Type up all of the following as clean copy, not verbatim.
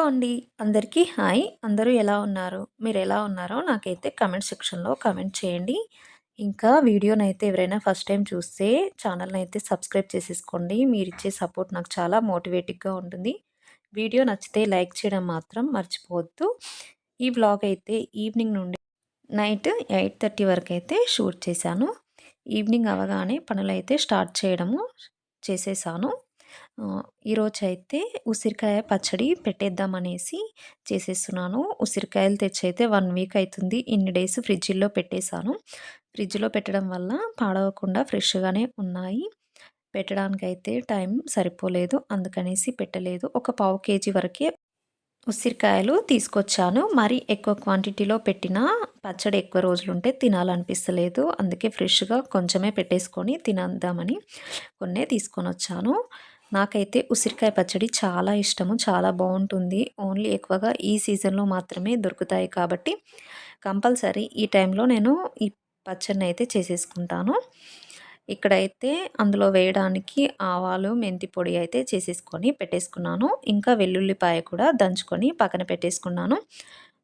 అండి. అందరికీ హాయ్. అందరూ ఎలా ఉన్నారు? మీరెలా ఉన్నారో నాకైతే కామెంట్ సెక్షన్‌లో కామెంట్ చేయండి. ఇంకా వీడియోనైతే ఎవరైనా ఫస్ట్ టైమ్ చూస్తే ఛానల్‌నైతే సబ్స్క్రైబ్ చేసేసుకోండి. మీరిచ్చే సపోర్ట్ నాకు చాలా మోటివేటింగ్‌గా ఉంటుంది. వీడియో నచ్చితే లైక్ చేయడం మాత్రం మర్చిపోవద్దు. ఈ వ్లాగ్ అయితే ఈవినింగ్ నుండి నైట్ 8:30 వరకైతే షూట్ చేశాను. ఈవినింగ్ అవ్వగానే పనులైతే స్టార్ట్ చేయడము చేసేసాను. ఈరోజైతే ఉసిరికాయ పచ్చడి పెట్టేద్దామనేసి చేసేస్తున్నాను. ఉసిరికాయలు తెచ్చైతే 1 వీక్ అయితుంది. ఇన్ని డేస్ ఫ్రిడ్జ్‌లో పెట్టేసాను. ఫ్రిడ్జ్‌లో పెట్టడం వల్ల పాడవకుండా ఫ్రెష్‌గానే ఉన్నాయి. పెట్టడానికైతే టైం సరిపోలేదు. అందుకనేసి పెట్టలేదు. ఒక పావు కేజీ వరకే ఉసిరికాయలు తీసుకొచ్చాను. మరీ ఎక్కువ క్వాంటిటీలో పెట్టినా పచ్చడి ఎక్కువ రోజులుంటే తినాలనిపిస్తలేదు. అందుకే ఫ్రెష్‌గా కొంచెమే పెట్టేసుకొని తినేద్దామని కొన్నే తీసుకొనొచ్చాను. నాకైతే ఉసిరికాయ పచ్చడి చాలా ఇష్టము. చాలా బావుంటుంది. ఓన్లీ ఎక్కువగా ఈ సీజన్‌లో మాత్రమే దొరుకుతాయి కాబట్టి కంపల్సరీ ఈ టైంలో నేను ఈ పచ్చడినైతే చేసేసుకుంటాను. ఇక్కడైతే అందులో వేయడానికి ఆవాలు, మెంతి పొడి అయితే చేసేసుకొని పెట్టేసుకున్నాను. ఇంకా వెల్లుల్లిపాయ కూడా దంచుకొని పక్కన పెట్టేసుకున్నాను.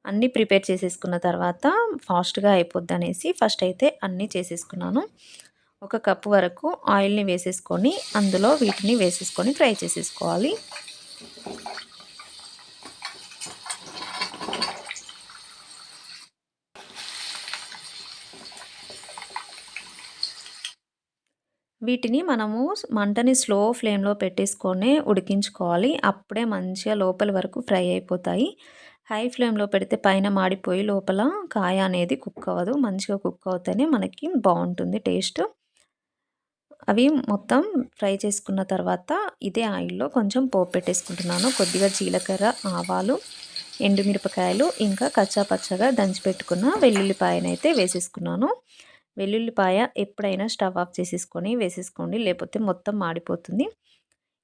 అన్నీ ప్రిపేర్ చేసేసుకున్న తర్వాత ఫాస్ట్‌గా అయిపోద్దనేసి ఫస్ట్ అయితే అన్నీ చేసేసుకున్నాను. ఒక కప్పు వరకు ఆయిల్‌ని వేసేసుకొని అందులో వీటిని వేసేసుకొని ఫ్రై చేసేసుకోవాలి. వీటిని మనము మంటని స్లో ఫ్లేమ్‌లో పెట్టేసుకొని ఉడికించుకోవాలి. అప్పుడే మంచిగా లోపలి వరకు ఫ్రై అయిపోతాయి. హై ఫ్లేమ్‌లో పెడితే పైన మాడిపోయి లోపల కాయ అనేది కుక్ అవ్వదు. మంచిగా కుక్ అవుతేనే మనకి బావుంటుంది టేస్ట్. అవి మొత్తం ఫ్రై చేసుకున్న తర్వాత ఇదే ఆయిల్‌లో కొంచెం పోపు పెట్టేసుకుంటున్నాను. కొద్దిగా జీలకర్ర, ఆవాలు, ఎండుమిరపకాయలు ఇంకా కచ్చా పచ్చగా దంచిపెట్టుకున్న వెల్లుల్లిపాయనైతే వేసేసుకున్నాను. వెల్లుల్లిపాయ ఎప్పుడైనా స్టవ్ ఆఫ్ చేసేసుకొని వేసేసుకోండి. లేకపోతే మొత్తం మాడిపోతుంది.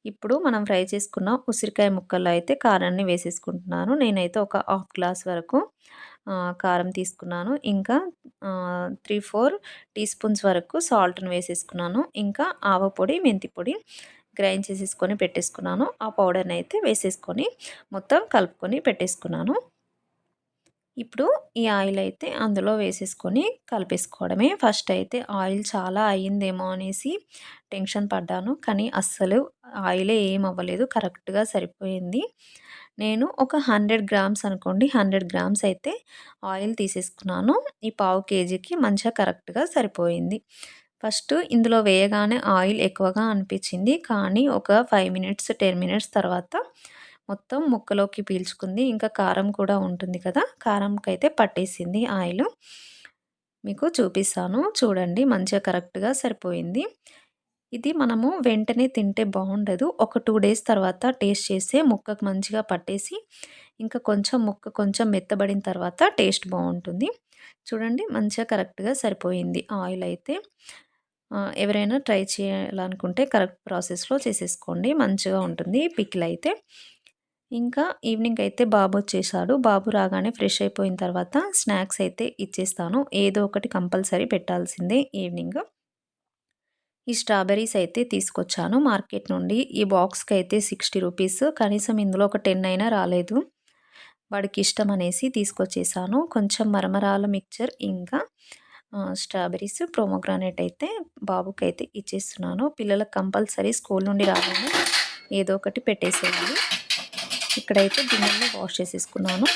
ఇప్పుడు మనం ఫ్రై చేసుకున్న ఉసిరికాయ ముక్కల్లో అయితే కారాన్ని వేసేసుకుంటున్నాను. నేనైతే ఒక హాఫ్ గ్లాస్ వరకు కారం తీసుకున్నాను. ఇంకా 3, 4 టీ స్పూన్స్ వరకు సాల్ట్‌ని వేసేసుకున్నాను. ఇంకా ఆవ పొడి, మెంతి పొడి గ్రైండ్ చేసేసుకొని పెట్టేసుకున్నాను. ఆ పౌడర్‌ని అయితే వేసేసుకొని మొత్తం కలుపుకొని పెట్టేసుకున్నాను. ఇప్పుడు ఈ ఆయిల్ అయితే అందులో వేసేసుకొని కలిపేసుకోవడమే. ఫస్ట్ అయితే ఆయిల్ చాలా అయ్యిందేమో అనేసి టెన్షన్ పడ్డాను. కానీ అస్సలు ఆయిలే ఏం అవ్వలేదు. కరెక్ట్‌గా సరిపోయింది. నేను ఒక 100 గ్రామ్స్ అనుకోండి. 100 గ్రామ్స్ అయితే ఆయిల్ తీసేసుకున్నాను. ఈ పావు కేజీకి మంచిగా కరెక్ట్‌గా సరిపోయింది. ఫస్ట్ ఇందులో వేయగానే ఆయిల్ ఎక్కువగా అనిపించింది. కానీ ఒక 5 మినిట్స్, 10 మినిట్స్ తర్వాత మొత్తం ముక్కలోకి పీల్చుకుంది. ఇంకా కారం కూడా ఉంటుంది కదా! కారంకైతే పట్టేసింది ఆయిలు. మీకు చూపిస్తాను చూడండి. మంచిగా కరెక్ట్‌గా సరిపోయింది. ఇది మనము వెంటనే తింటే బావుండదు. ఒక 2 డేస్ తర్వాత టేస్ట్ చేస్తే ముక్కకు మంచిగా పట్టేసి, ఇంకా కొంచెం ముక్క కొంచెం మెత్తబడిన తర్వాత టేస్ట్ బావుంటుంది. చూడండి మంచిగా కరెక్ట్‌గా సరిపోయింది ఆయిలయితే. ఎవరైనా ట్రై చేయాలనుకుంటే కరెక్ట్ ప్రాసెస్‌లో చేసేసుకోండి. మంచిగా ఉంటుంది పికిలయితే. ఇంకా ఈవినింగ్ అయితే బాబొచ్చేసాడు. బాబు రాగానే ఫ్రెష్ అయిపోయిన తర్వాత స్నాక్స్ అయితే ఇచ్చేస్తాను. ఏదో ఒకటి కంపల్సరీ పెట్టాల్సిందే ఈవినింగ్. ఈ స్ట్రాబెర్రీస్ అయితే తీసుకొచ్చాను మార్కెట్ నుండి. ఈ బాక్స్‌కైతే 60 రూపీస్. కనీసం ఇందులో ఒక 10 అయినా రాలేదు. వాడికి ఇష్టం అనేసి తీసుకొచ్చేసాను. కొంచెం మరమరాల మిక్చర్ ఇంకా స్ట్రాబెర్రీస్, ప్రోమోగ్రానేట్ అయితే బాబుకైతే ఇచ్చేస్తున్నాను. పిల్లలకు కంపల్సరీ స్కూల్ నుండి రాగానే ఏదో ఒకటి పెట్టేసేయాలి. ఇక్కడైతే గిన్నెలను వాష్ చేసేసుకున్నాను.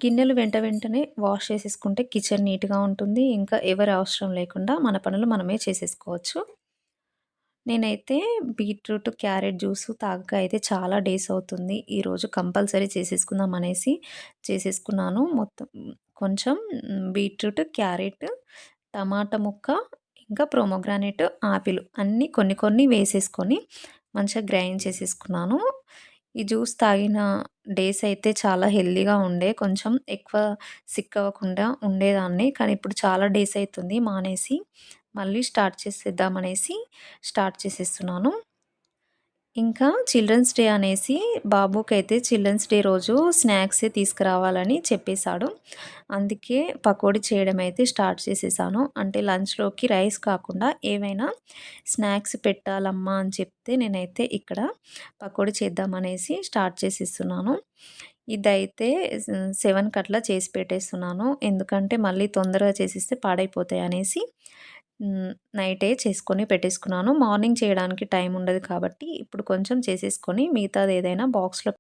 గిన్నెలు వెంటనే వాష్ చేసేసుకుంటే కిచెన్ నీట్‌గా ఉంటుంది. ఇంకా ఎవరి అవసరం లేకుండా మన పనులు మనమే చేసేసుకోవచ్చు. నేనైతే బీట్రూట్, క్యారెట్ జ్యూసు తాగక అయితే చాలా డేస్ అవుతుంది. ఈరోజు కంపల్సరీ చేసేసుకుందాం అనేసి చేసేసుకున్నాను. మొత్తం కొంచెం బీట్రూట్, క్యారెట్, టమాటా ముక్క, ఇంకా ప్రోమోగ్రానేట్, ఆపిల్ అన్నీ కొన్ని కొన్ని వేసేసుకొని మంచిగా గ్రైండ్ చేసేసుకున్నాను. ఈ జ్యూస్ తాగిన డేస్ అయితే చాలా హెల్తీగా ఉండే. కొంచెం ఎక్కువ సిక్ అవ్వకుండా ఉండేదాన్ని. కానీ ఇప్పుడు చాలా డేస్ అయితుంది మానేసి. మళ్ళీ స్టార్ట్ చేసేద్దామనేసి స్టార్ట్ చేసేస్తున్నాను. ఇంకా చిల్డ్రన్స్ డే అనేసి బాబుకైతే చిల్డ్రన్స్ డే రోజు స్నాక్సే తీసుకురావాలని చెప్పేసాడు. అందుకే పకోడీ చేయడం అయితే స్టార్ట్ చేసేసాను. అంటే లంచ్‌లోకి రైస్ కాకుండా ఏవైనా స్నాక్స్ పెట్టాలమ్మా అని చెప్తే నేనైతే ఇక్కడ పకోడీ చేద్దామనేసి స్టార్ట్ చేసేస్తున్నాను. ఇదైతే 7కి అట్లా చేసి పెట్టేస్తున్నాను. ఎందుకంటే మళ్ళీ తొందరగా చేసేస్తే పాడైపోతాయనేసి హ్మ్. నైటే చేసుకొని పెట్టేసుకున్నాను. మార్నింగ్ చేయడానికి టైం ఉండదు కాబట్టి ఇప్పుడు కొంచెం చేసేసుకొని మిగతాది ఏదైనా బాక్స్‌లో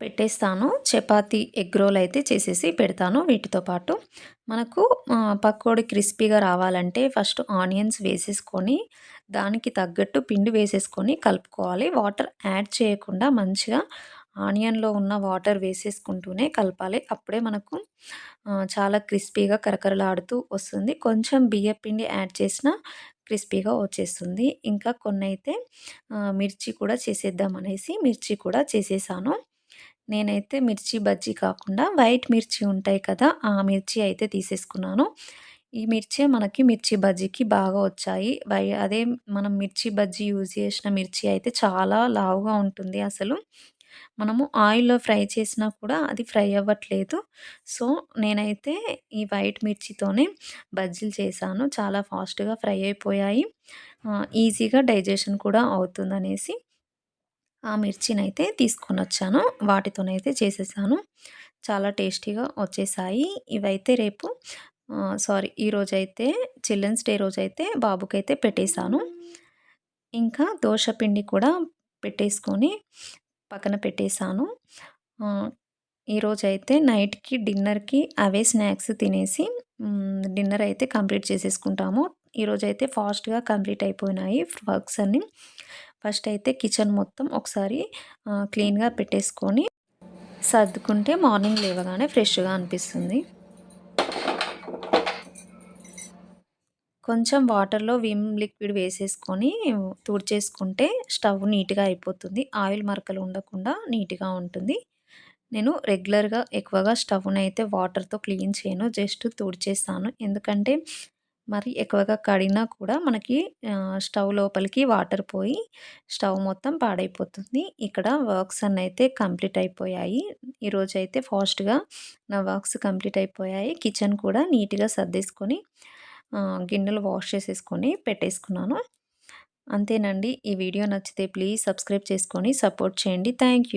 పెట్టేస్తాను. చపాతీ, ఎగ్ రోల్ అయితే చేసేసి పెడతాను వీటితో పాటు. మనకు పకోడీ క్రిస్పీగా రావాలంటే ఫస్ట్ ఆనియన్స్ వేసేసుకొని, దానికి తగ్గట్టు పిండి వేసేసుకొని కలుపుకోవాలి. వాటర్ యాడ్ చేయకుండా మంచిగా ఆనియన్‌లో ఉన్న వాటర్ వేసేసుకుంటూనే కలపాలి. అప్పుడే మనకు చాలా క్రిస్పీగా కరకరలాడుతూ వస్తుంది. కొంచెం బియ్యపిండి యాడ్ చేసినా క్రిస్పీగా వచ్చేస్తుంది. ఇంకా కొన్నైతే మిర్చి కూడా చేసేద్దామనేసి మిర్చి కూడా చేసేసాను. నేనైతే మిర్చి బజ్జీ కాకుండా వైట్ మిర్చి ఉంటాయి కదా! ఆ మిర్చి అయితే తీసేసుకున్నాను. ఈ మిర్చే మనకి మిర్చి బజ్జీకి బాగా వచ్చాయి. అదే మనం మిర్చి బజ్జీ యూజ్ చేసిన మిర్చి అయితే చాలా లావుగా ఉంటుంది అసలు. మనము ఆయిల్‌లో ఫ్రై చేసినా కూడా అది ఫ్రై అవ్వట్లేదు. సో, నేనైతే ఈ వైట్ మిర్చితోనే బజ్జీలు చేశాను. చాలా ఫాస్ట్‌గా ఫ్రై అయిపోయాయి. ఈజీగా డైజెషన్ కూడా అవుతుందనేసి ఆ మిర్చినైతే తీసుకొనొచ్చాను. వాటితోనైతే చేసేసాను. చాలా టేస్టీగా వచ్చేసాయి. ఇవైతే రేపు సారీ ఈరోజైతే చిల్డ్రన్స్ డే రోజైతే బాబుకైతే పెట్టేసాను. ఇంకా దోస పిండి కూడా పెట్టేసుకొని పక్కన పెట్టేసాను. ఆహ్, ఈరోజైతే నైట్‌కి డిన్నర్‌కి అవే స్నాక్స్ తినేసి డిన్నర్ అయితే కంప్లీట్ చేసేసుకుంటాము. ఈరోజైతే ఫాస్ట్‌గా కంప్లీట్ అయిపోయినాయి వర్క్స్ అన్నీ. ఫస్ట్ అయితే కిచెన్ మొత్తం ఒకసారి క్లీన్‌గా పెట్టేసుకొని సర్దుకుంటే మార్నింగ్ లేవగానే ఫ్రెష్‌గా అనిపిస్తుంది. కొంచెం వాటర్‌లో విమ్ లిక్విడ్ వేసేసుకొని తుడిచేసుకుంటే స్టవ్ నీట్‌గా అయిపోతుంది. ఆయిల్ మరకలు ఉండకుండా నీట్‌గా ఉంటుంది. నేను రెగ్యులర్‌గా ఎక్కువగా స్టవ్‌నైతే వాటర్‌తో క్లీన్ చేయను. జస్ట్ తుడిచేస్తాను. ఎందుకంటే మరి ఎక్కువగా కడిగినా కూడా మనకి స్టవ్ లోపలికి వాటర్ పోయి స్టవ్ మొత్తం పాడైపోతుంది. ఇక్కడ వర్క్స్ అన్నయితే కంప్లీట్ అయిపోయాయి. ఈరోజైతే ఫాస్ట్‌గా నా వర్క్స్ కంప్లీట్ అయిపోయాయి. కిచెన్ కూడా నీట్‌గా సర్దేసుకొని గిన్నెలు వాష్ చేసేసుకొని పెట్టేసుకున్నాను. అంతేనండి. ఈ వీడియో నచ్చితే ప్లీజ్ సబ్స్క్రైబ్ చేసుకొని సపోర్ట్ చేయండి. Thank you.